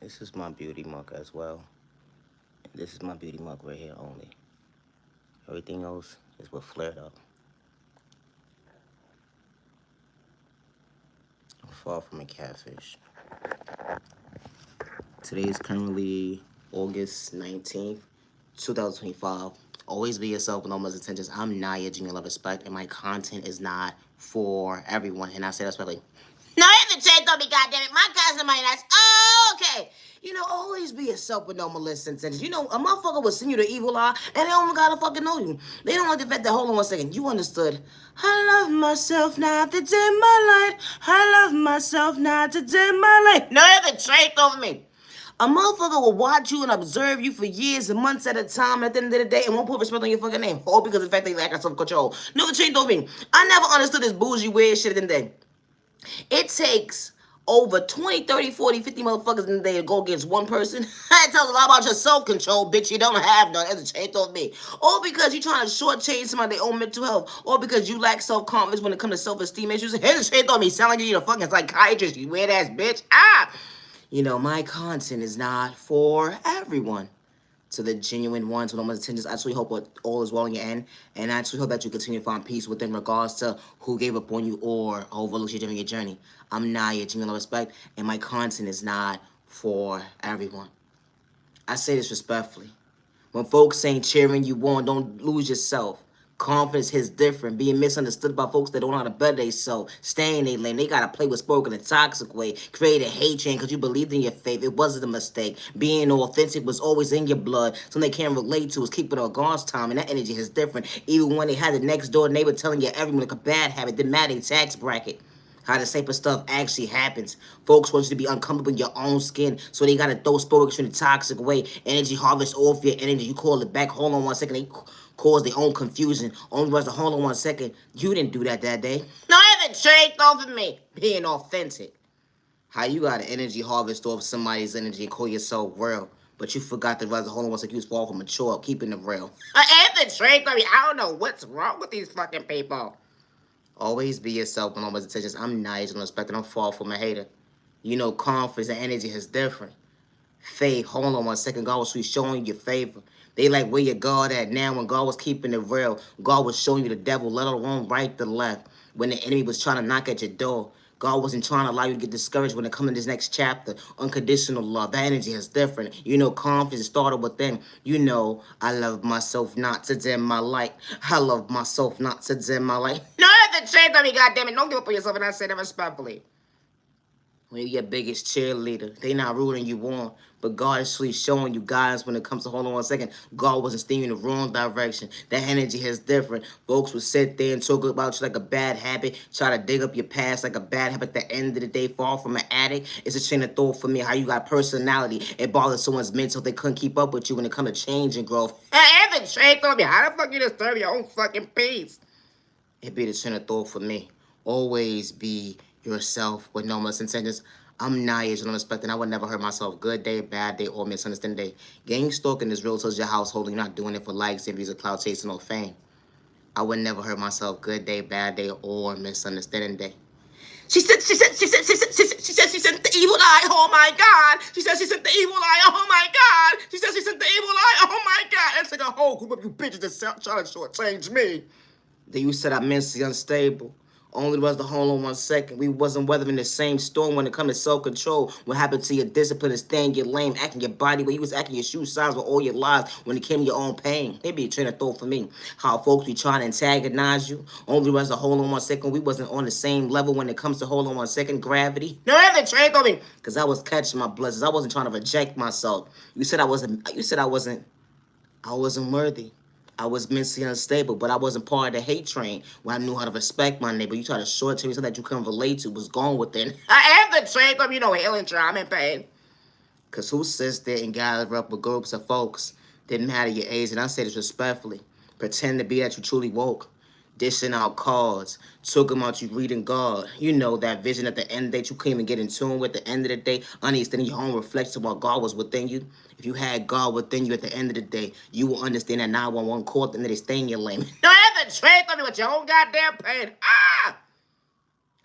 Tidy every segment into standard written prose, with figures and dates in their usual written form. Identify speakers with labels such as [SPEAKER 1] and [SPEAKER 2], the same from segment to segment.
[SPEAKER 1] This is my beauty mug as well. This is my beauty mug right here only. Everything else is what flared up. I'm far from a catfish. Today is currently August 19th, 2025. Always be yourself with no intentions. I'm Naya, genuine love, respect, and my content is not for everyone. And I say that respectfully. No, I haven't changed on me, goddammit. My cousin might ask, oh, okay. Always be yourself with no malicious intentions. A motherfucker will send you the evil eye, and they don't gotta fucking know you. They don't like the fact that, hold on one second, you understood. I love myself not to dim my light. I love myself not to dim my light. No, you haven't changed over me. A motherfucker will watch you and observe you for years and months at a time. At the end of the day, and won't put respect on your fucking name. All because of the fact that you lack self-control. No, the change don't mean. I never understood this bougie weird shit at the end of the day. It takes over 20, 30, 40, 50 motherfuckers in the day to go against one person. That tells a lot about your self-control, bitch. You don't have none. That's a change on me. Or because you're trying to shortchange somebody their own mental health. Or because you lack self-confidence when it comes to self-esteem issues. Here's a change on me. Sound like you need a fucking psychiatrist, you weird ass bitch. My content is not for everyone. To the genuine ones with no intentions, I actually hope all is well in your end, and I actually hope that you continue to find peace within regards to who gave up on you or overlooked you during your journey. I'm Naya, genuine respect, and my content is not for everyone. I say this respectfully. When folks ain't cheering you on, don't lose yourself. Confidence is different. Being misunderstood by folks that don't know how to better themselves. Stay in their lane. They gotta play with spoken in a toxic way. Create a hate chain because you believed in your faith. It wasn't a mistake. Being authentic was always in your blood. Something they can't relate to is keeping on God's time. And that energy is different. Even when they had the next door neighbor telling you everyone like a bad habit, didn't matter their tax bracket. How the same stuff actually happens. Folks want you to be uncomfortable in your own skin, so they gotta throw spokes in a toxic way. Energy harvest off your energy. You call it back. Hold on one second. They cause their own confusion. Only was to hold on one second. You didn't do that day. No, I haven't traded over me. Being authentic. How you got an energy harvest off somebody's energy and call yourself real, but you forgot the rest of hold on one second. You was far from mature, keeping it real. I haven't traded over me. I don't know what's wrong with these fucking people. Always be yourself when nobody's intentions. I'm nice and respected. I'm far from a hater. Confidence and energy is different. Faith, hold on one second. God was showing you your favor. They like where your God at now. When God was keeping it real, God was showing you the devil, let alone right to left. When the enemy was trying to knock at your door, God wasn't trying to allow you to get discouraged when it comes to this next chapter. Unconditional love. That energy is different. Confidence started within. I love myself not to dim my light. I love myself not to dim my light. No, that's the change on me, goddammit. Don't give up on yourself, and I say that respectfully. When you're your biggest cheerleader, they not rooting you on. But God is actually showing you guys when it comes to, hold on one second, God wasn't steering you in the wrong direction. That energy is different. Folks would sit there and talk about you like a bad habit, try to dig up your past like a bad habit. At the end of the day, fall from an addict. It's a chain of thought for me, how you got personality. It bothers someone's mental. They couldn't keep up with you when it comes to change and growth. I haven't changed on me. How the fuck you disturb your own fucking peace? It be the chain of thought for me. Always be yourself with no misintentions. I'm naive and unexpected. I would never hurt myself. Good day, bad day, or misunderstanding day. Gang stalking is real to your household. You're not doing it for likes and views of cloud chasing or fame. I would never hurt myself. Good day, bad day, or misunderstanding day. She said she sent the evil eye. Oh my God. She said she sent the evil eye. Oh my God. She said she sent the evil eye. Oh my God. That's like a whole group of you bitches that trying to shortchange me. Then you said I'm mentally unstable. Only was the hold on one second. We wasn't weathering the same storm when it comes to self-control. What happened to your discipline is staying your lame, acting your body where you was acting your shoe size with all your lies when it came to your own pain. Maybe a train of thought for me. How folks be trying to antagonize you. Only was the hold on one second. We wasn't on the same level when it comes to hold on one second. Gravity. No, I haven't trained on me. Because I was catching my blessings. I wasn't trying to reject myself. You said I wasn't worthy. I was mentally unstable, but I wasn't part of the hate train when I knew how to respect my neighbor. You tried to short me something that you couldn't relate to, was gone within. I am the train from, healing trauma and pain. Because who sits there and gather up with groups of folks, didn't matter your age, and I say this respectfully, pretend to be that you truly woke, dishing out cards, talking about you reading God. That vision at the end of the day you couldn't even get in tune with. At the end of the day, understanding your own reflection while God was within you. If you had God within you at the end of the day, you will understand that 911 call at the end of the day, stay in your lane. No, I haven't trained on me with your own goddamn pain.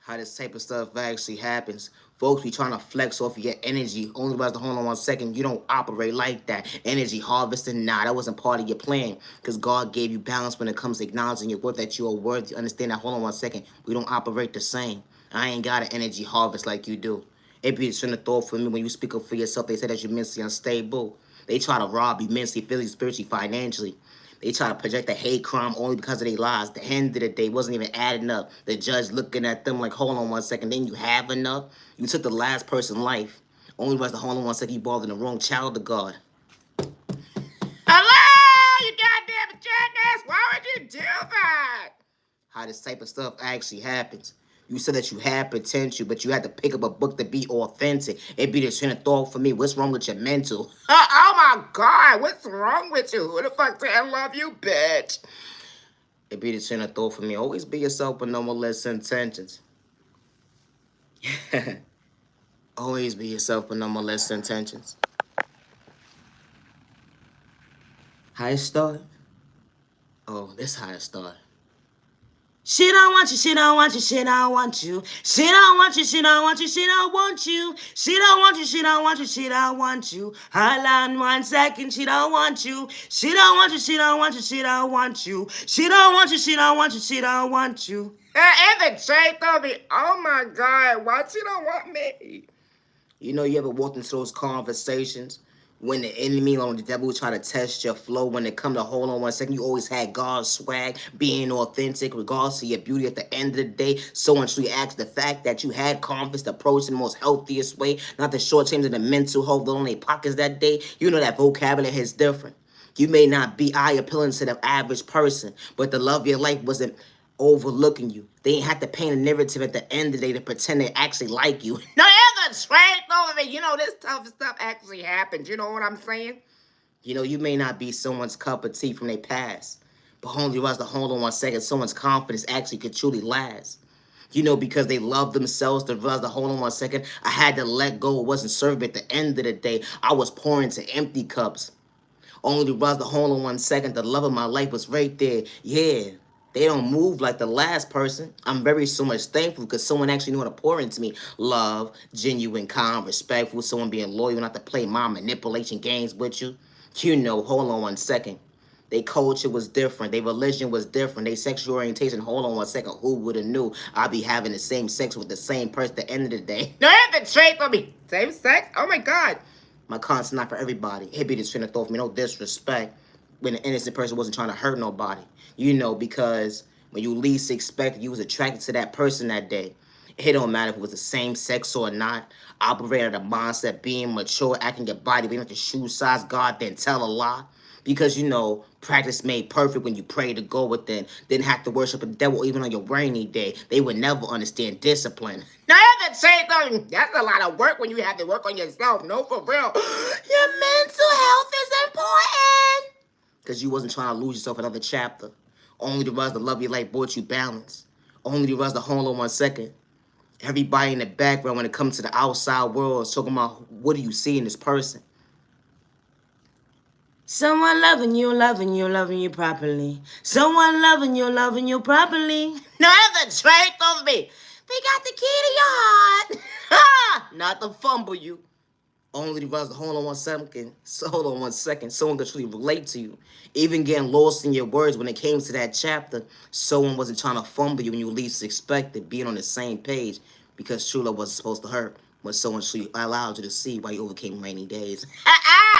[SPEAKER 1] how this type of stuff actually happens. Folks be trying to flex off of your energy. Only realize to hold on 1 second. You don't operate like that. Energy harvesting, nah, that wasn't part of your plan. Because God gave you balance when it comes to acknowledging your worth, that you are worthy. Understand that, hold on 1 second. We don't operate the same. I ain't got an energy harvest like you do. It be a train of thought for me when you speak up for yourself. They say that you're mentally unstable. They try to rob you mentally, physically, spiritually, financially. They try to project a hate crime only because of their lies. The end of the day wasn't even adding up. The judge looking at them like, hold on 1 second, then you have enough? You took the last person's life. Only was the hold on 1 second, you bothered the wrong child of God. Hello, you goddamn jackass! Why would you do that? How this type of stuff actually happens. You said that you had potential, but you had to pick up a book to be authentic. It be the train of thought for me. What's wrong with your mental? Oh my God, what's wrong with you? Who the fuck said I love you, bitch? It be the train of thought for me. Always be yourself with no malicious intentions. Always be yourself with no malicious intentions. How it start? Oh, this how it start. She don't want you, she don't want you, she don't want you. She don't want you, she don't want you, she don't want you. She don't want you, she don't want you, she don't want you. Hold on 1 second, she don't want you. She don't want you, she don't want you, she don't want you. She don't want you, she don't want you, she don't want you. And the Jay told me, oh my God, why she don't want me? You know, you ever walked into those conversations when the enemy or the devil try to test your flow? When it come to hold on 1 second, you always had God's swag, being authentic, regardless of your beauty. At the end of the day, someone truly asked the fact that you had confidence to approach in the most healthiest way, not the short terms of the mental health on their pockets that day. You know that vocabulary is different. You may not be eye appealing to the average person, but the love of your life wasn't overlooking you. They ain't have to paint a narrative at the end of the day to pretend they actually like you. No, ever straight over me. You know, this tough stuff actually happens. You know what I'm saying? You know, you may not be someone's cup of tea from their past, but only realize to hold on 1 second, someone's confidence actually could truly last. You know, because they love themselves, to realize to hold on 1 second, I had to let go. It wasn't serving at the end of the day. I was pouring into empty cups. Only to realize to hold on 1 second, the love of my life was right there. Yeah. They don't move like the last person. I'm very so much thankful because someone actually knew how to pour into me. Love, genuine, calm, respectful, someone being loyal, not to play my manipulation games with you. You know, hold on 1 second. Their culture was different. Their religion was different. Their sexual orientation, hold on 1 second. Who would have knew I'd be having the same sex with the same person at the end of the day? No, the trait for me. Same sex? Oh my God. My content's not for everybody. It be this train of thought for me. No disrespect when an innocent person wasn't trying to hurt nobody. You know, because when you least expect, you was attracted to that person that day. It don't matter if it was the same sex or not. Operate at a mindset, being mature, acting your body, being like the shoe size, God, then tell a lie. Because, you know, practice made perfect when you pray to go within. Didn't have to worship the devil even on your rainy day. They would never understand discipline. Now, that's the same thing. That's a lot of work when you have to work on yourself. No, for real. Your mental health is important. Because you wasn't trying to lose yourself another chapter. Only to realize the love of your life brought you balance. Only to realize the hold on 1 second. Everybody in the background when it comes to the outside world is talking about what do you see in this person. Someone loving you, loving you, loving you properly. Someone loving you properly. No other trait of me. They got the key to your heart. Not to fumble you. Only to realize the hold on 1 second. So hold on 1 second. Someone could truly relate to you. Even getting lost in your words when it came to that chapter, someone wasn't trying to fumble you when you least expected, being on the same page, because true love wasn't supposed to hurt when someone truly allowed you to see why you overcame rainy days.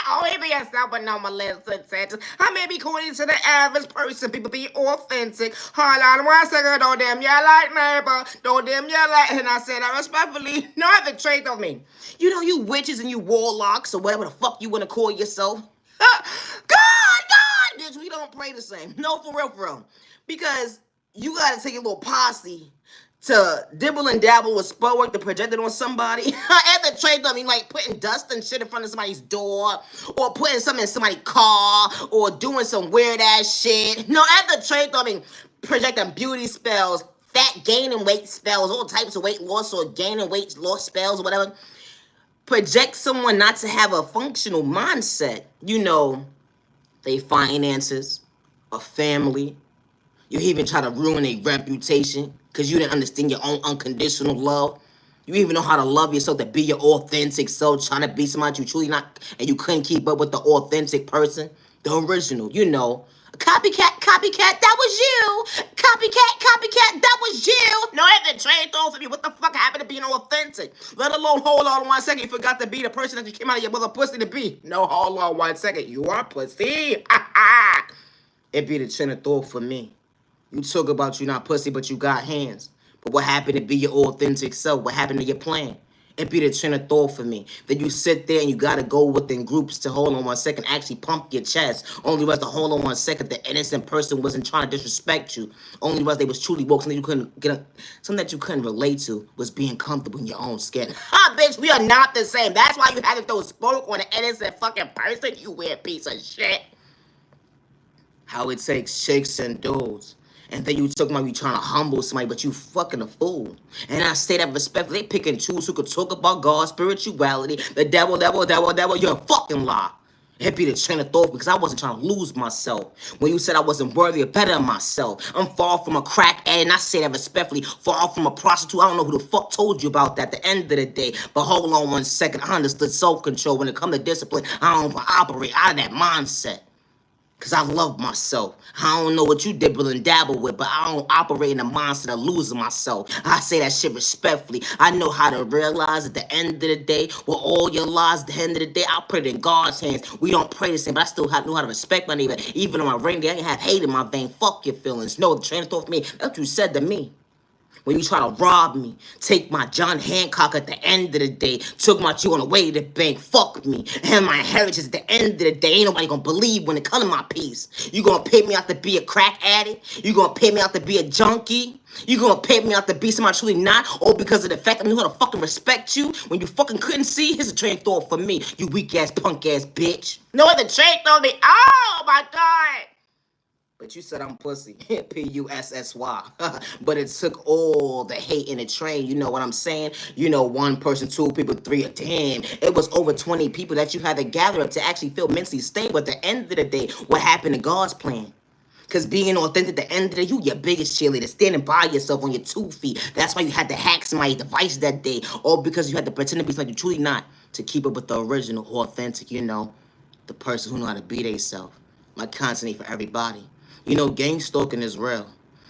[SPEAKER 1] Only be yourself with no malicious intentions. I may be corny to the average person. People be authentic. Hold on 1 second. Don't damn yell like neighbor. Don't damn yell like. And I said that respectfully. No other trait of me. You know, you witches and you warlocks or whatever the fuck you want to call yourself. God, bitch, we don't pray the same. No, for real. Because you got to take a little posse to dibble and dabble with spell work to project it on somebody. At the trade, I mean, like putting dust and shit in front of somebody's door, or putting something in somebody's car, or doing some weird ass shit. No, at the trade, I mean, projecting beauty spells, fat gaining weight spells, all types of weight loss or gaining weight loss spells or whatever. Project someone not to have a functional mindset. You know, they finances, a family. You even try to ruin their reputation. Because you didn't understand your own unconditional love. You even know how to love yourself, to be your authentic self, trying to be somebody you truly not, and you couldn't keep up with the authentic person, the original, you know. Copycat, copycat, that was you. Copycat, copycat, that was you. No, I had to train those of you. What the fuck happened to being authentic? Let alone, hold on 1 second, you forgot to be the person that you came out of your mother pussy to be. No, hold on 1 second, you are pussy. It be the train of thought for me. You talk about you not pussy, but you got hands. But what happened to be your authentic self? What happened to your plan? It be the train of thought for me. Then you sit there and you gotta go within groups to hold on 1 second, actually pump your chest. Only was to hold on 1 second, the innocent person wasn't trying to disrespect you. Only was they was truly woke, something you couldn't something that you couldn't relate to was being comfortable in your own skin. Ha, bitch, we are not the same. That's why you had to throw smoke on an innocent fucking person, you weird piece of shit. How it takes shakes and dudes. And then you talking about you trying to humble somebody, but you fucking a fool. And I say that respectfully. They pick and choose who could talk about God, spirituality, the devil, you're a fucking lie. It be the train of thought because I wasn't trying to lose myself. When you said I wasn't worthy or better than myself. I'm far from a crack addict, and I say that respectfully, far from a prostitute. I don't know who the fuck told you about that at the end of the day. But hold on 1 second. I understood self-control. When it comes to discipline, I don't operate out of that mindset. Because I love myself. I don't know what you dibble and dabble with, but I don't operate in the mindset of losing myself. I say that shit respectfully. I know how to realize at the end of the day, with all your lies, at the end of the day, I'll put it in God's hands. We don't pray the same, but I still know how to respect my neighbor. Even on my ring day, I ain't have hate in my vein. Fuck your feelings. No, the train of thought for me. That's what you said to me. When you try to rob me, take my John Hancock at the end of the day, took my chew on the way to the bank, fuck me, and my heritage at the end of the day, ain't nobody gonna believe when it come to my piece. You gonna pay me out to be a crack addict? You gonna pay me out to be a junkie? You gonna pay me out to be somebody truly not? Or because of the fact I knew how to fucking respect you when you fucking couldn't see? Here's a train of thought for me, you weak ass punk ass bitch. No other train thought me. Oh my god! But you said I'm pussy, P-U-S-S-Y. But it took all the hate in the train, you know what I'm saying? You know, 1 person, 2 people, 3, damn. It was over 20 people that you had to gather up to actually feel mentally stable. At the end of the day, what happened to God's plan? Because being authentic at the end of the day, you your biggest cheerleader, standing by yourself on your 2 feet. That's why you had to hack somebody's device that day. Or because you had to pretend to be somebody you truly not, to keep up with the original, authentic, you know, the person who know how to be themselves. My content ain't for everybody. You know, gang stalking is real.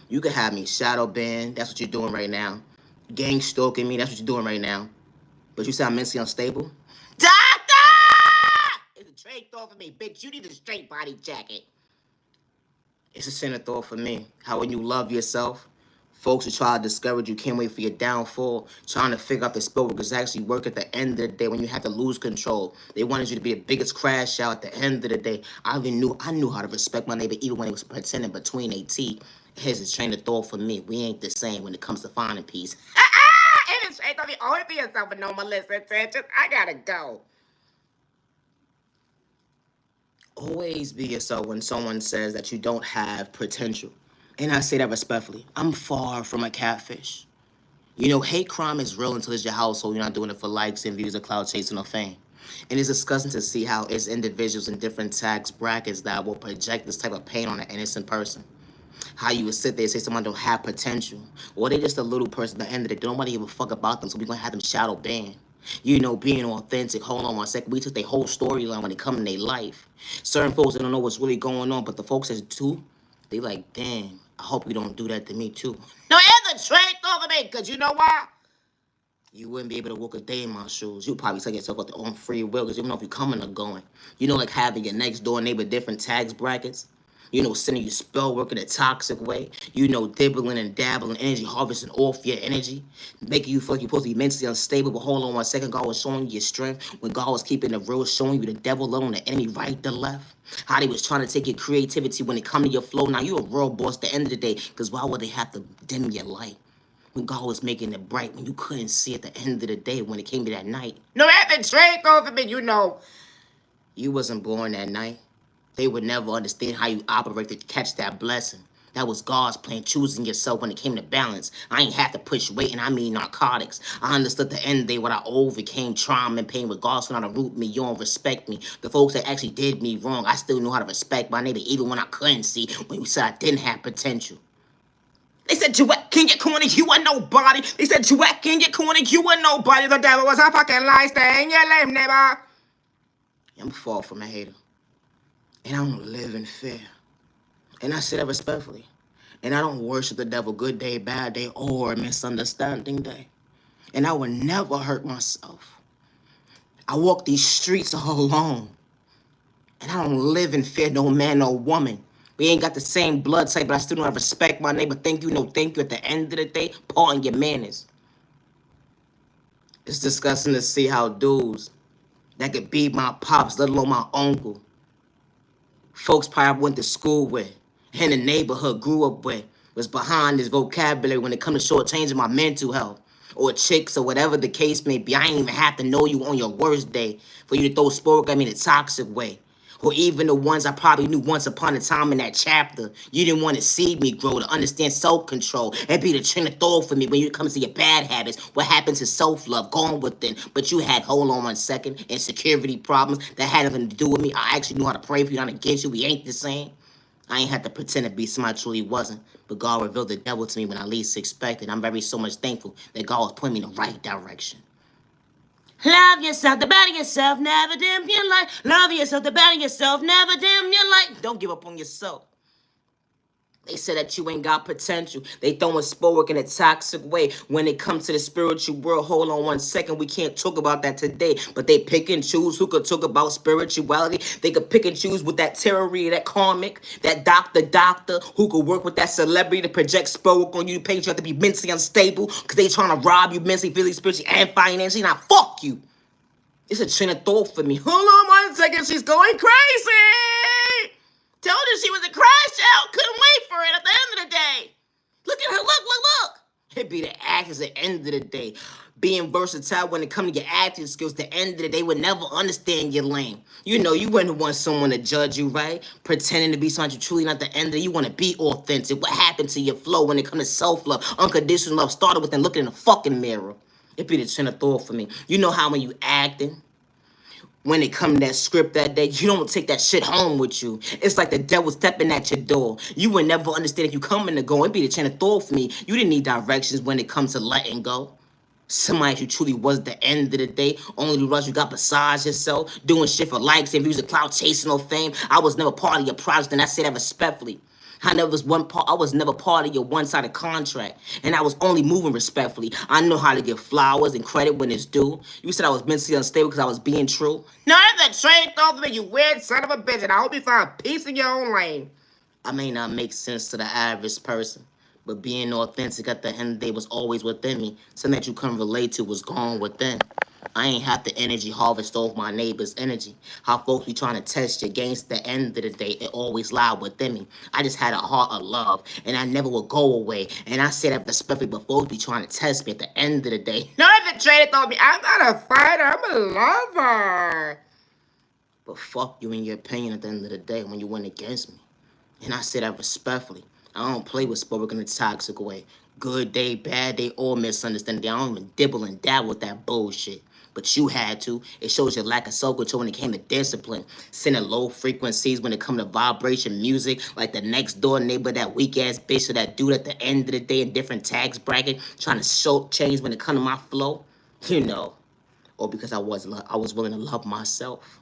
[SPEAKER 1] You could have me shadow banned. That's what you're doing right now. Gang stalking me. That's what you're doing right now. But you say I'm mentally unstable? Doctor! It's a straight thought for me. Bitch, you need a straight body jacket. It's a center thought for me. How when you love yourself, folks who try to discourage you can't wait for your downfall, trying to figure out the spell because it actually work at the end of the day when you have to lose control. They wanted you to be the biggest crash out at the end of the day. I knew how to respect my neighbor even when he was pretending between their teeth. Here's a train of thought for me. We ain't the same when it comes to finding peace. It is straight on me. Only for yourself with no malicious intentions. I gotta go. Always be yourself when someone says that you don't have potential. And I say that respectfully. I'm far from a catfish. You know, hate crime is real until it's your household. You're not doing it for likes and views or clout chasing or fame. And it's disgusting to see how it's individuals in different tax brackets that will project this type of pain on an innocent person. How you would sit there and say someone don't have potential. Or they just a little person at the end of the day. Nobody give a fuck about them, so we're going to have them shadow banned. You know, being authentic. Hold on 1 second. We took their whole storyline when it come in their life. Certain folks, they don't know what's really going on, but the folks that do, they like, damn, I hope you don't do that to me too. No, it's a trick over me, because you know why? You wouldn't be able to walk a day in my shoes. You'd probably take yourself out there on free will, because you don't know if you're coming or going. You know, like having your next door neighbor different tax brackets. You know, sending you spell work in a toxic way. You know, dibbling and dabbling, energy harvesting off your energy. Making you feel like you're supposed to be mentally unstable. But hold on 1 second, God was showing you your strength. When God was keeping the real, showing you the devil, love on the enemy, right to left. How they was trying to take your creativity when it come to your flow. Now, you a real boss at the end of the day. Because why would they have to dim your light? When God was making it bright, when you couldn't see at the end of the day when it came to that night. No, that the trick over me, you know. You wasn't born that night. They would never understand how you operate to catch that blessing. That was God's plan, choosing yourself when it came to balance. I ain't have to push weight, and I mean narcotics. I understood the end of the day what I overcame trauma and pain with God's trying to root me. You don't respect me. The folks that actually did me wrong, I still knew how to respect my neighbor, even when I couldn't see, when you said I didn't have potential. They said you can get corny, you are nobody. They said you can get corny, you are nobody. The devil was a fucking lie, stay in your lame, neighbor. I'm far from a hater. And I don't live in fear. And I say that respectfully. And I don't worship the devil good day, bad day, or misunderstanding day. And I will never hurt myself. I walk these streets all alone. And I don't live in fear, no man, no woman. We ain't got the same blood type, but I still don't have respect my neighbor. Thank you, no thank you. At the end of the day, pardon your manners. It's disgusting to see how dudes that could be my pops, let alone my uncle, folks probably went to school with, in the neighborhood grew up with, was behind this vocabulary when it comes to shortchanging my mental health. Or chicks, or whatever the case may be. I ain't even have to know you on your worst day for you to throw sport at me in a toxic way. Or even the ones I probably knew once upon a time in that chapter. You didn't want to see me grow, to understand self-control, and be the train of thought for me when it comes to your bad habits. What happened to self-love, gone within. But you had, hold on 1 second, insecurity problems that had nothing to do with me. I actually knew how to pray for you, not against you. We ain't the same. I ain't had to pretend to be somebody I truly wasn't. But God revealed the devil to me when I least expected. I'm very so much thankful that God was pointing me in the right direction. Love yourself, the better yourself, never dim your light. Love yourself, the better yourself, never dim your light. Don't give up on yourself. They said that you ain't got potential. They throwing sport in a toxic way. When it comes to the spiritual world, hold on 1 second. We can't talk about that today. But they pick and choose who could talk about spirituality. They could pick and choose with that terrorist, that karmic, that doctor who could work with that celebrity to project sport on you. Paint you have to be mentally unstable because they trying to rob you mentally, physically, spiritually, and financially. Now, fuck you. It's a train of thought for me. Hold on 1 second. She's going crazy. Told her she was a crash out. Couldn't wait for it at the end of the day. Look at her. Look. It be the actors at the end of the day. Being versatile when it comes to your acting skills, at the end of the day, would never understand your lane. You know, you wouldn't want someone to judge you, right? Pretending to be something you truly not. At the end of the day, you want to be authentic. What happened to your flow when it comes to self-love? Unconditional love started with them looking in the fucking mirror. It be the train of thought for me. You know how when you acting, when it come to that script that day, you don't take that shit home with you. It's like the devil stepping at your door. You would never understand if you coming to go. It'd be the chain of thought for me. You didn't need directions when it comes to letting go. Somebody who truly was at the end of the day, only the rush you got besides yourself, doing shit for likes and views of clout, chasing no fame. I was never part of your project, and I say that respectfully. I was never part of your one-sided contract. And I was only moving respectfully. I know how to give flowers and credit when it's due. You said I was mentally unstable because I was being true. No, that's the train thought for me, you weird son of a bitch, and I hope you find peace in your own lane. I may not make sense to the average person, but being authentic at the end of the day was always within me. Something that you couldn't relate to was gone within. I ain't have the energy harvest off my neighbor's energy. How folks be trying to test you against the end of the day, it always lied within me. I just had a heart of love, and I never would go away. And I say that respectfully, but folks be trying to test me at the end of the day. No, if the trader told me, I'm not a fighter, I'm a lover. But fuck you in your opinion at the end of the day when you went against me. And I say that respectfully. I don't play with sport in a toxic way. Good day, bad day, or misunderstanding. I don't even dibble and dabble with that bullshit. But you had to. It shows your lack of self-control when it came to discipline. Sending low frequencies when it come to vibration music. Like the next door neighbor, that weak-ass bitch, or that dude at the end of the day in different tax bracket. Trying to show change when it come to my flow. You know. Or because I was willing to love myself.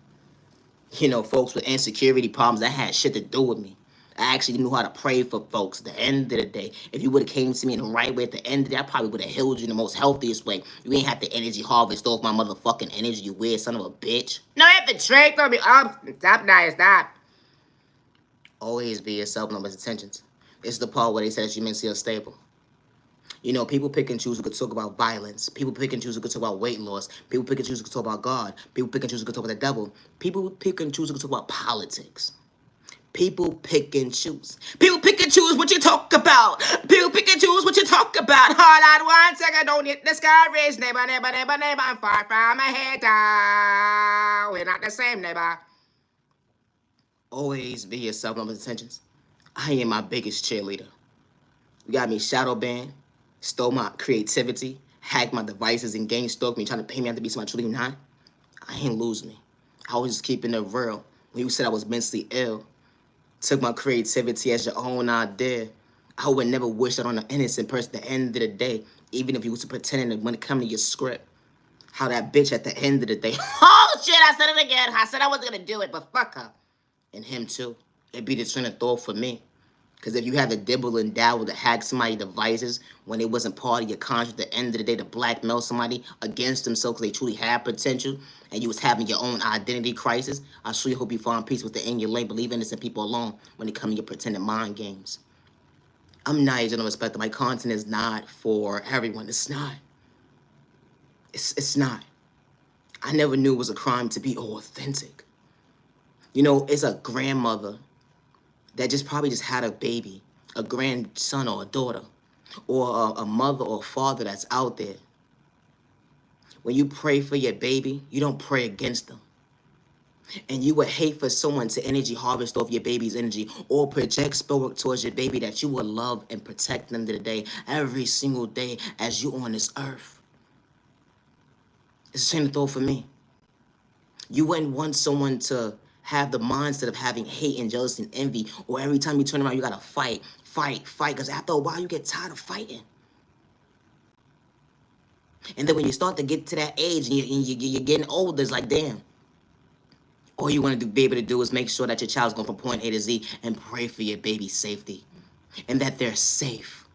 [SPEAKER 1] You know, folks with insecurity problems, that had shit to do with me. I actually knew how to pray for folks at the end of the day. If you would have came to me in the right way at the end of the day, I probably would have healed you in the most healthiest way. You ain't have the energy harvest off my motherfucking energy, you weird son of a bitch. No, you have to trade on me. Stop now, stop. Always be yourself, no intentions. This is the part where they said that you mentally unstable. You know, people pick and choose who could talk about violence. People pick and choose who could talk about weight loss. People pick and choose who could talk about God. People pick and choose who could talk about the devil. People pick and choose who could talk about politics. People pick and choose. People pick and choose what you talk about. People pick and choose what you talk about. Hold on 1 second, don't get discouraged. Neighbor, I'm far from a hater. We're not the same, neighbor. Always be yourself, no intentions. I am my biggest cheerleader. You got me shadow banned, stole my creativity, hacked my devices, and gang stalked me, trying to pay me out to be somebody truly not. I ain't lose me. I was just keeping it real. When you said I was mentally ill, took my creativity as your own idea. I would never wish that on an innocent person at the end of the day, even if you was pretending that when it come to your script, how that bitch at the end of the day, oh shit, I said it again. I said I wasn't gonna do it, but fuck her. And him too. It'd be the train of thought for me. Because if you have the dibble and dabble to hack somebody's devices when it wasn't part of your contract at the end of the day to blackmail somebody against themselves because they truly had potential and you was having your own identity crisis, I sure hope you find peace within your lane. But leave innocent people alone when it comes to your pretended mind games. I'm not aging on respect that my content is not for everyone. It's not. It's not. I never knew it was a crime to be authentic. You know, it's a grandmother that just probably just had a baby, a grandson or a daughter, or a mother or a father that's out there. When you pray for your baby, you don't pray against them. And you would hate for someone to energy harvest off your baby's energy or project spell work towards your baby that you will love and protect them to the day, every single day as you on this earth. It's a train of thought for me. You wouldn't want someone to have the mindset of having hate and jealousy and envy, or every time you turn around, you gotta fight, because after a while, you get tired of fighting. And then when you start to get to that age and you're getting older, it's like, damn. All you want to be able to do is make sure that your child's going from point A to Z and pray for your baby's safety and that they're safe.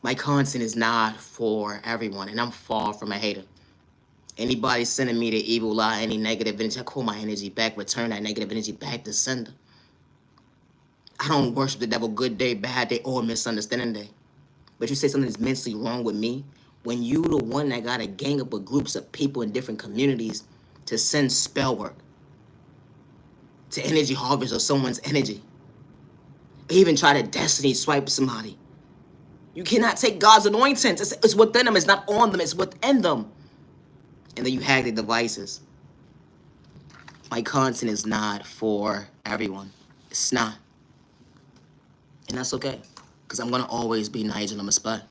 [SPEAKER 1] My content is not for everyone, and I'm far from a hater. Anybody sending me the evil eye, any negative energy, I call my energy back, return that negative energy back to sender. I don't worship the devil good day, bad day, or misunderstanding day. But you say something is mentally wrong with me, when you the one that got a gang up with groups of people in different communities to send spell work, to energy harvest of someone's energy, even try to destiny swipe somebody. You cannot take God's anointing. It's within them. It's not on them. It's within them. And then you hack the devices. My content is not for everyone. It's not. And that's okay. Because I'm going to always be Nigel on the spot.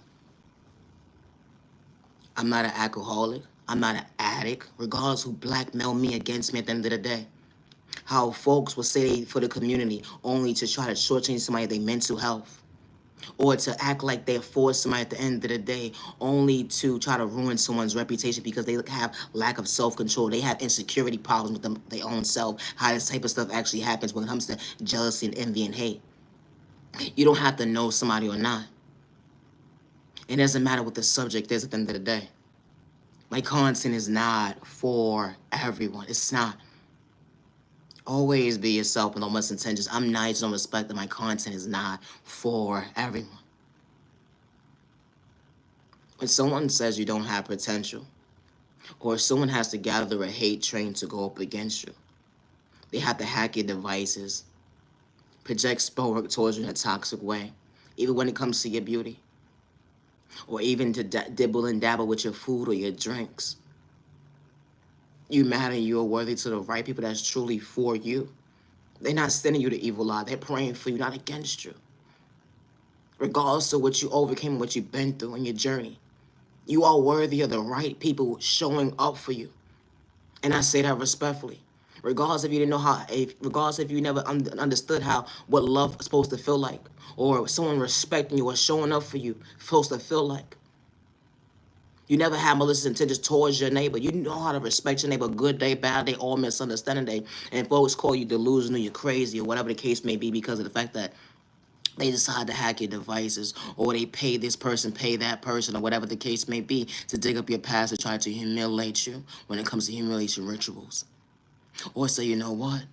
[SPEAKER 1] I'm not an alcoholic. I'm not an addict. Regardless who blackmail me against me at the end of the day. How folks will say for the community only to try to shortchange somebody their mental health. Or to act like they're for somebody at the end of the day, only to try to ruin someone's reputation because they have lack of self-control. They have insecurity problems with their own self. How this type of stuff actually happens when it comes to jealousy and envy and hate. You don't have to know somebody or not. It doesn't matter what the subject is at the end of the day. My content is not for everyone. It's not. Always be yourself with no misintentions. I'm nice and respect that my content is not for everyone. When someone says you don't have potential, or someone has to gather a hate train to go up against you, they have to hack your devices, project spell work towards you in a toxic way, even when it comes to your beauty, or even to dibble and dabble with your food or your drinks. You matter, you're worthy to the right people that's truly for you. They're not sending you the evil eye. They're praying for you, not against you. Regardless of what you overcame, what you've been through in your journey, you are worthy of the right people showing up for you. And I say that respectfully. Regardless if you didn't know regardless if you never understood what love is supposed to feel like, or someone respecting you or showing up for you supposed to feel like. You never had malicious intentions towards your neighbor. You know how to respect your neighbor, good day, bad day, all misunderstanding day. And folks call you delusional, you're crazy, or whatever the case may be because of the fact that they decide to hack your devices, or they pay this person, pay that person, or whatever the case may be to dig up your past to try to humiliate you when it comes to humiliation rituals. Or say, you know what?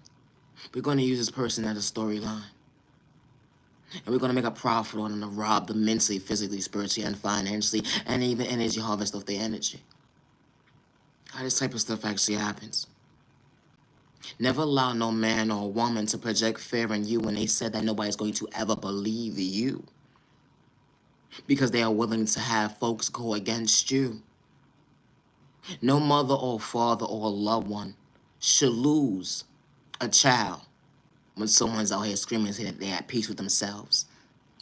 [SPEAKER 1] We're going to use this person as a storyline. And we're going to make a profit on them to rob them mentally, physically, spiritually, and financially, and even energy harvest of their energy. How this type of stuff actually happens. Never allow no man or woman to project fear in you when they said that nobody's going to ever believe you. Because they are willing to have folks go against you. No mother or father or loved one should lose a child when someone's out here screaming and saying that they're at peace with themselves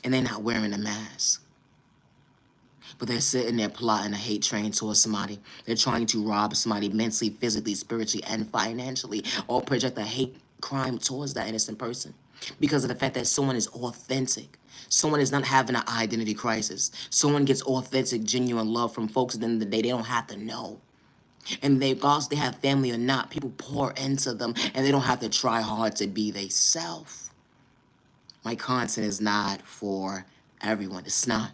[SPEAKER 1] and they're not wearing a mask. But they're sitting there plotting a hate train towards somebody. They're trying to rob somebody mentally, physically, spiritually, and financially, or project a hate crime towards that innocent person. because of the fact that someone is authentic. Someone is not having an identity crisis. Someone gets authentic, genuine love from folks at the end of the day. They don't have to know. And they, regardless they have family or not, people pour into them and they don't have to try hard to be they self. My content is not for everyone. It's not.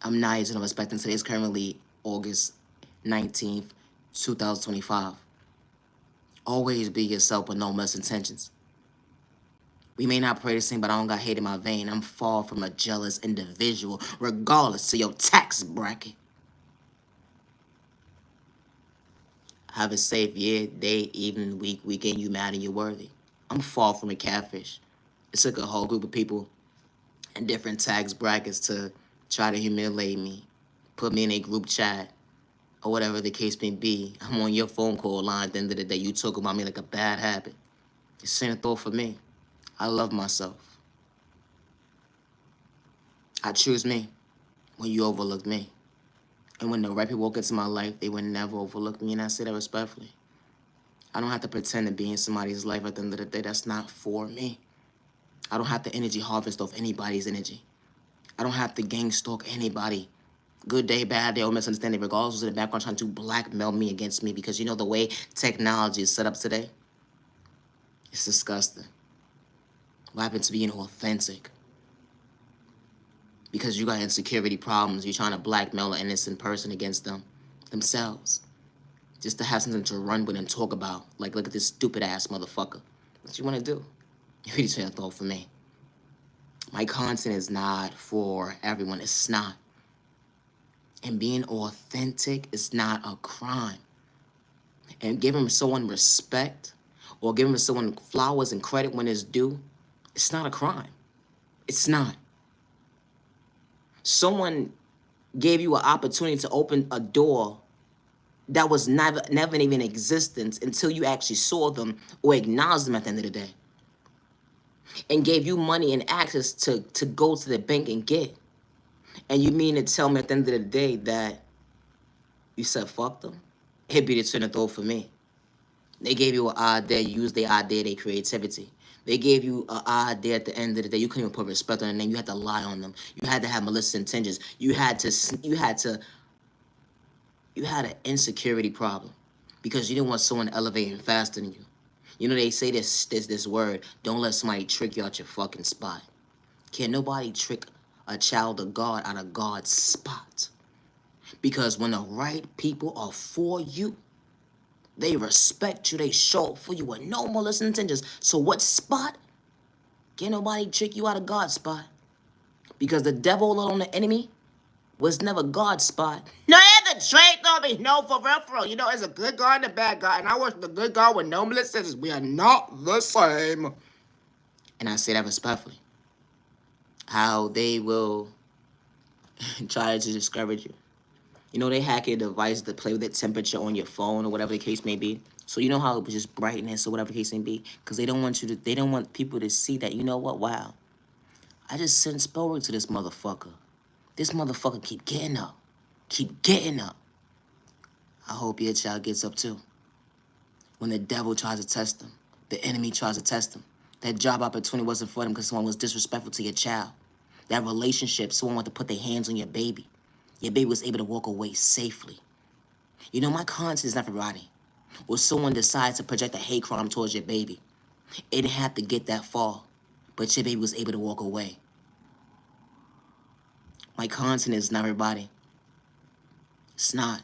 [SPEAKER 1] I'm not using no respect. Today is currently August 19th, 2025. Always be yourself with no misintentions. We may not pray the same, but I don't got hate in my vein. I'm far from a jealous individual, regardless of your tax bracket. Have a safe year, day, evening, week, weekend. You mad and you're worthy. I'm far from a catfish. It took a whole group of people in different tax brackets to try to humiliate me, put me in a group chat, or whatever the case may be. I'm on your phone call line at the end of the day. You talk about me like a bad habit. This ain't a thought for me. I love myself. I choose me when you overlook me. And when the right people walk into my life, they would never overlook me, and I say that respectfully. I don't have to pretend to be in somebody's life at the end of the day. That's not for me. I don't have to energy harvest off anybody's energy. I don't have to gang stalk anybody. Good day, bad day, or misunderstanding, regardless who's in the background trying to blackmail me against me, because you know the way technology is set up today? It's disgusting. What happened to being authentic? Because you got insecurity problems, you're trying to blackmail an innocent person against themselves. Just to have something to run with and talk about. Like, look at this stupid ass motherfucker. What you want to do? You really should have thought for me. My content is not for everyone. It's not. And being authentic is not a crime. And giving someone respect or giving someone flowers and credit when it's due, it's not a crime. It's not. Someone gave you an opportunity to open a door that was never even in existence until you actually saw them or acknowledged them at the end of the day. And gave you money and access to go to the bank and get. And you mean to tell me at the end of the day that you said fuck them? It'd be the turn of thought for me. They gave you an idea, you used their idea, their creativity. They gave you an idea at the end of the day. You couldn't even put respect on their name. You had to lie on them. You had to have malicious intentions. You had an insecurity problem because you didn't want someone elevating faster than you. You know, they say this word, don't let somebody trick you out your fucking spot. Can't nobody trick a child of God out of God's spot. Because when the right people are for you, they respect you, they show up for you with no malicious intentions. So what spot? Can't nobody trick you out of God's spot. Because the devil on the enemy was never God's spot. No, that's the trait on me. No, for real. You know, it's a good God and a bad God. And I worship the good God with no malicious intentions. We are not the same. And I say that respectfully. How they will try to discourage you. You know, they hack your device to play with the temperature on your phone or whatever the case may be. So you know how it was just brightness or whatever the case may be? Because they don't want people to see that, you know what, wow. I just sent spell work to this motherfucker. This motherfucker keep getting up. Keep getting up. I hope your child gets up too. When the devil tries to test them, the enemy tries to test them. That job opportunity wasn't for them because someone was disrespectful to your child. That relationship, someone wanted to put their hands on your baby. Your baby was able to walk away safely. You know, my content is not for everybody. Or someone decides to project a hate crime towards your baby. It didn't have to get that far, but your baby was able to walk away. My content is not everybody. It's not.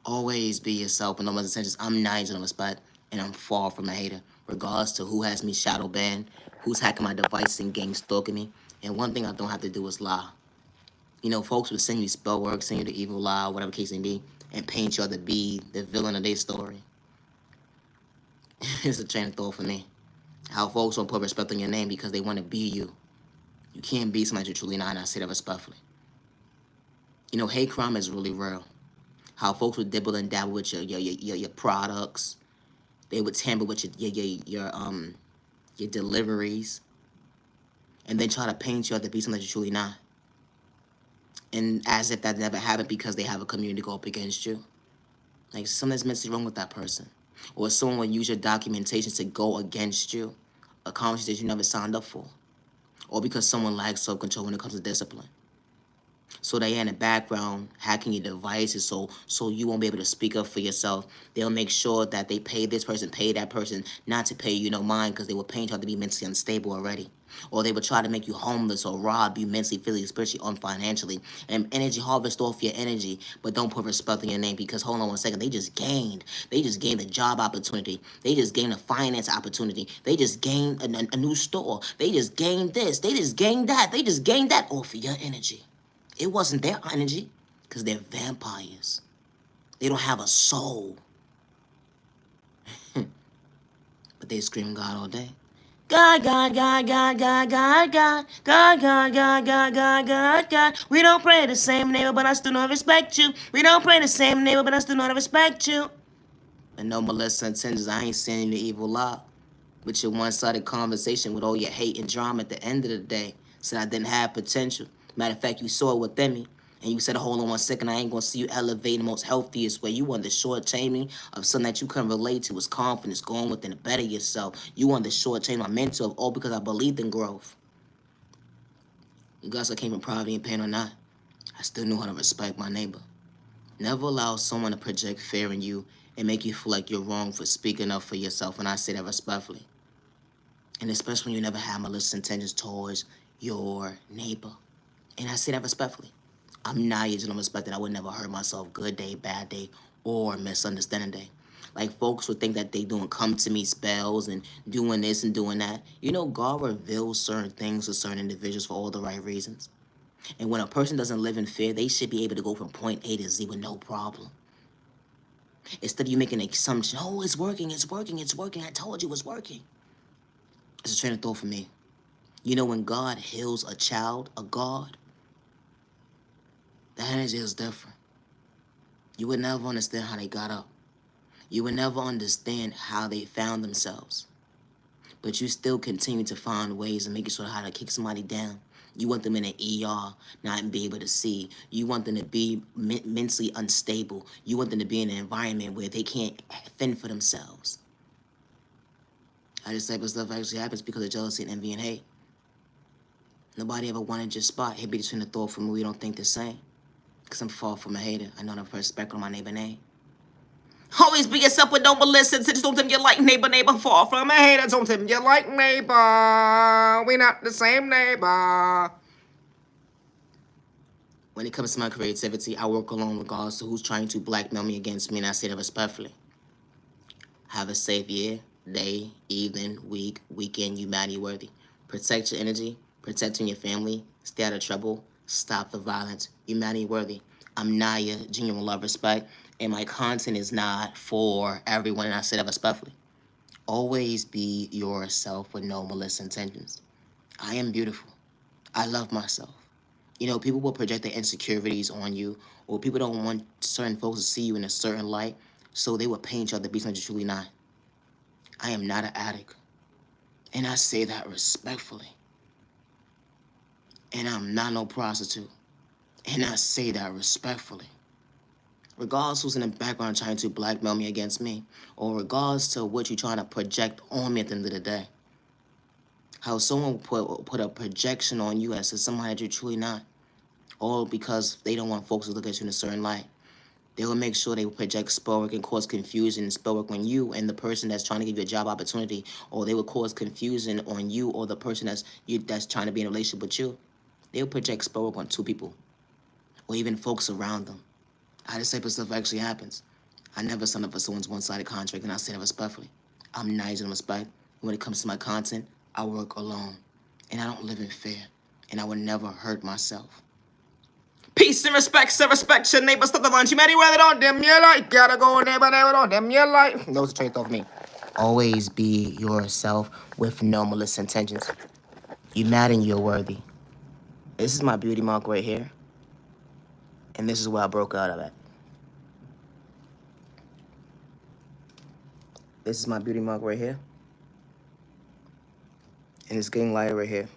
[SPEAKER 1] Always be yourself and no one's intentions. I'm nice on the spot, and I'm far from a hater, regardless to who has me shadow banned, who's hacking my device and gang stalking me. And one thing I don't have to do is lie. You know, folks would send you spell work, send you the evil lie, whatever the case may be, and paint you to be the villain of their story. It's a train of thought for me. How folks don't put respect on your name because they want to be you. You can't be somebody you're truly not, and I say that respectfully. You know, hate crime is really real. How folks would dibble and dabble with your products. They would tamper with your deliveries. And then try to paint you out to be something that you're truly not. And as if that never happened because they have a community go up against you. Like, something's mentally wrong with that person. Or someone will use your documentation to go against you, a conversation that you never signed up for. Or because someone lacks self-control when it comes to discipline. So they in the background hacking your devices so you won't be able to speak up for yourself. They'll make sure that they pay this person, pay that person, not to pay you no mind because they will paint you out to be mentally unstable already. Or they will try to make you homeless or rob you mentally, physically, spiritually, or financially. And energy harvest off your energy, but don't put respect in your name because hold on one second, they just gained. They just gained a job opportunity. They just gained a finance opportunity. They just gained a new store. They just gained this. They just gained that. They just gained that off of your energy. It wasn't their energy because they're vampires. They don't have a soul. But they scream God all day. God, God, God, God, God, God, God, God, God, God, God, God, God, God. We don't pray the same neighbor, but I still don't respect you. We don't pray the same neighbor, but I still don't respect you. And no molesting intentions, I ain't saying the evil lie. With your one-sided conversation with all your hate and drama at the end of the day. Said I didn't have potential. Matter of fact, you saw it within me. And you said, hold on one second, I ain't gonna see you elevate in the most healthiest way. You want the short-chain me of something that you can relate to was confidence, going within to better yourself. You want the short-chain my mental of all because I believed in growth. Regardless I came from poverty and pain or not, I still knew how to respect my neighbor. Never allow someone to project fear in you and make you feel like you're wrong for speaking up for yourself, and I say that respectfully. And especially when you never have malicious intentions towards your neighbor. And I say that respectfully. I'm not using no respect that I would never hurt myself good day, bad day, or misunderstanding day. Like folks would think that they doing come to me spells and doing this and doing that. You know, God reveals certain things to certain individuals for all the right reasons. And when a person doesn't live in fear, they should be able to go from point A to Z with no problem. Instead of you making an assumption, oh, it's working, it's working, it's working. I told you it's working. It's a train of thought for me. You know, when God heals a child, a God, the energy is different. You would never understand how they got up. You would never understand how they found themselves. But you still continue to find ways of making sure how to kick somebody down. You want them in an ER, not be able to see. You want them to be mentally unstable. You want them to be in an environment where they can't fend for themselves. How this type of stuff actually happens because of jealousy and envy and hate. Nobody ever wanted your spot. It be between the thought from me, we don't think the same. Because I'm far from a hater. I know the respect on my neighbor name. Always be yourself, but don't listen. Just don't tell you like neighbor, far from a hater. Don't tell you like neighbor. We not the same neighbor. When it comes to my creativity, I work alone regardless of who's trying to blackmail me against me, and I say that respectfully. Have a safe year, day, evening, week, weekend, humanity worthy. Protect your energy, protecting your family, stay out of trouble, stop the violence, humanity worthy. I'm Naya, genuine love, respect, and my content is not for everyone, and I say that respectfully. Always be yourself with no malicious intentions. I am beautiful. I love myself. You know, people will project their insecurities on you, or people don't want certain folks to see you in a certain light, so they will paint you out to be something you're truly not. I am not an addict, and I say that respectfully. And I'm not no prostitute, and I say that respectfully. Regardless who's in the background trying to blackmail me against me, or regardless to what you're trying to project on me at the end of the day. How someone put a projection on you as somebody that you're truly not, all because they don't want folks to look at you in a certain light. They will make sure they project spell work and cause confusion and spell work on you and the person that's trying to give you a job opportunity, or they will cause confusion on you or the person that's trying to be in a relationship with you. They will project spell work on two people, or even folks around them. How this type of stuff actually happens. I never signed up for someone's one-sided contract, and I say that respectfully. I'm nice and respect. When it comes to my content, I work alone, and I don't live in fear, and I would never hurt myself. Peace and respect your neighbor, stop the lunch. You many whether don't dim your light. Gotta go neighbor, don't dim your light. Those are traits of me. Always be yourself with no malicious intentions. You mad and you're worthy. This is my beauty mark right here. And this is where I broke out of it. This is my beauty mark right here. And it's getting lighter right here.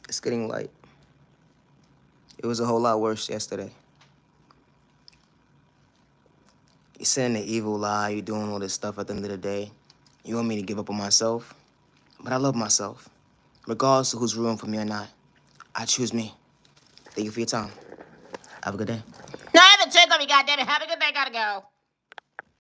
[SPEAKER 1] It's getting light. It was a whole lot worse yesterday. saying the evil lie, you're doing all this stuff at the end of the day. You want me to give up on myself? But I love myself. Regardless of who's rooting for me or not, I choose me. Thank you for your time. Have a good day. No, I have a check on me, goddammit. Have a good day, gotta go.